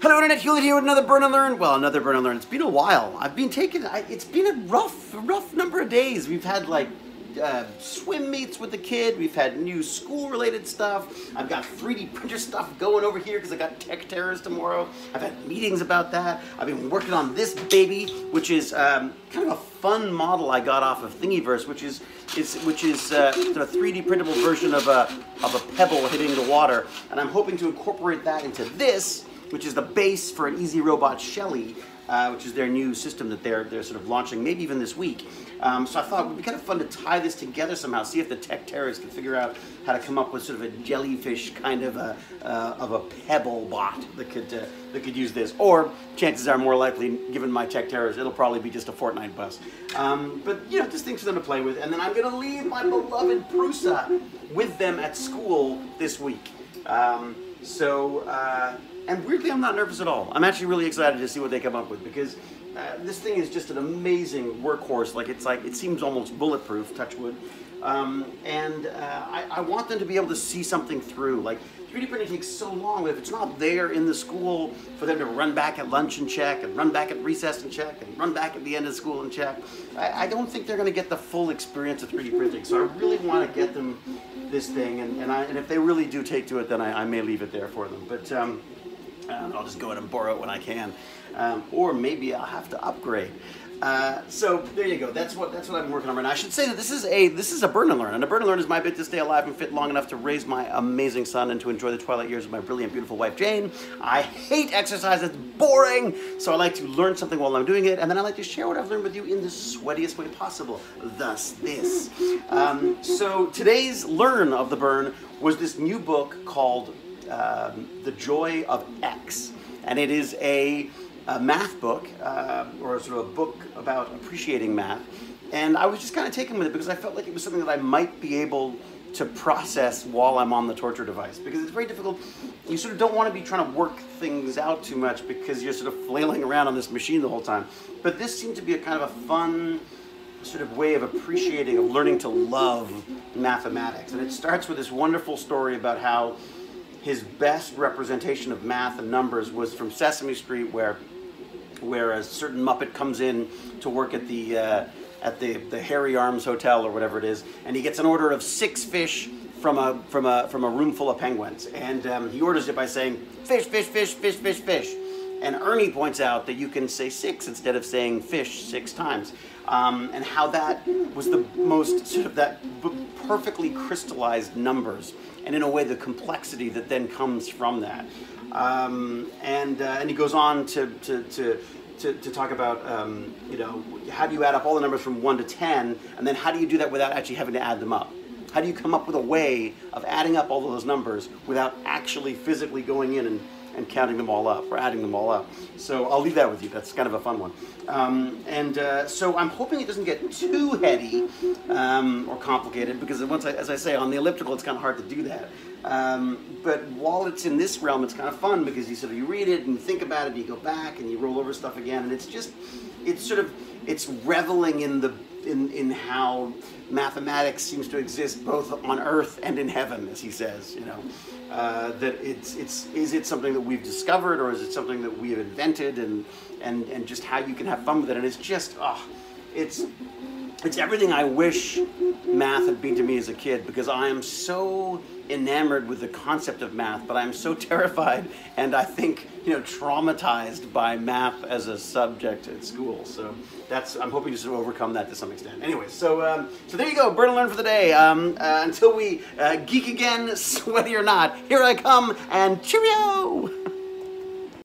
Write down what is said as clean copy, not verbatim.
Hello Internet, Hewlett here with another Burn and Learn. Well, another Burn and Learn. It's been a while. It's been a rough number of days. We've had like swim meets with the kid. We've had new school-related stuff. I've got 3D printer stuff going over here because I got Tech Terrors tomorrow. I've had meetings about that. I've been working on this baby, which is kind of a fun model I got off of Thingiverse, which is sort of a 3D printable version of a pebble hitting the water, and I'm hoping to incorporate that into this, which is the base for an Easy Robot Shelly, which is their new system that they're sort of launching, maybe even this week. So I thought it would be kind of fun to tie this together somehow, see if the Tech Terrors can figure out how to come up with sort of a jellyfish kind of a pebble bot that could use this. Or chances are more likely, given my Tech Terrors, it'll probably be just a Fortnite bus. But you know, just things for them to play with. And then I'm going to leave my beloved Prusa with them at school this week. And weirdly, I'm not nervous at all. I'm actually really excited to see what they come up with, because this thing is just an amazing workhorse. It seems almost bulletproof, touch wood. I want them to be able to see something through. Like, 3D printing takes so long, but if it's not there in the school for them to run back at lunch and check, and run back at recess and check, and run back at the end of school and check, I don't think they're going to get the full experience of 3D printing. So I really want to get them this thing, and if they really do take to it, then I may leave it there for them. But I'll just go in and borrow it when I can, or maybe I'll have to upgrade. So there you go. That's what I've been working on right now. I should say that this is a Burn and Learn, and a Burn and Learn is my bit to stay alive and fit long enough to raise my amazing son and to enjoy the twilight years of my brilliant, beautiful wife Jane. I hate exercise; it's boring. So I like to learn something while I'm doing it, and then I like to share what I've learned with you in the sweatiest way possible. Thus, this. So today's learn of the Burn was this new book called The Joy of X, and it is a math book, or sort of a book about appreciating math. And I was just kind of taken with it because I felt like it was something that I might be able to process while I'm on the torture device, because it's very difficult. You sort of don't want to be trying to work things out too much because you're sort of flailing around on this machine the whole time. But this seemed to be a kind of a fun sort of way of appreciating, of learning to love mathematics. And it starts with this wonderful story about how his best representation of math and numbers was from Sesame Street, where a certain Muppet comes in to work at the Harry Arms Hotel or whatever it is, and he gets an order of 6 fish from a room full of penguins, and he orders it by saying fish, fish, fish, fish, fish, fish. And Ernie points out that you can say 6 instead of saying fish 6 times, and how that was the most sort of that perfectly crystallized numbers, and in a way the complexity that then comes from that. And he goes on to talk about you know, how do you add up all the numbers from 1 to 10, and then how do you do that without actually having to add them up? How do you come up with a way of adding up all of those numbers without actually physically going in and counting them all up, or adding them all up? So I'll leave that with you. That's kind of a fun one. So I'm hoping it doesn't get too heady or complicated, because as I say, on the elliptical it's kind of hard to do that. But while it's in this realm, it's kind of fun, because you read it and you think about it and you go back and you roll over stuff again, and it's reveling in how mathematics seems to exist both on Earth and in heaven, as he says. You know, that is it something that we've discovered, or is it something that we have invented, and just how you can have fun with it. And it's just it's everything I wish math had been to me as a kid, because I am so enamored with the concept of math, but I'm so terrified and I think, you know, traumatized by math as a subject at school. So I'm hoping to sort of overcome that to some extent. Anyway, so there you go, Burn and Learn for the day. Until we geek again, sweaty or not, here I come, and cheerio!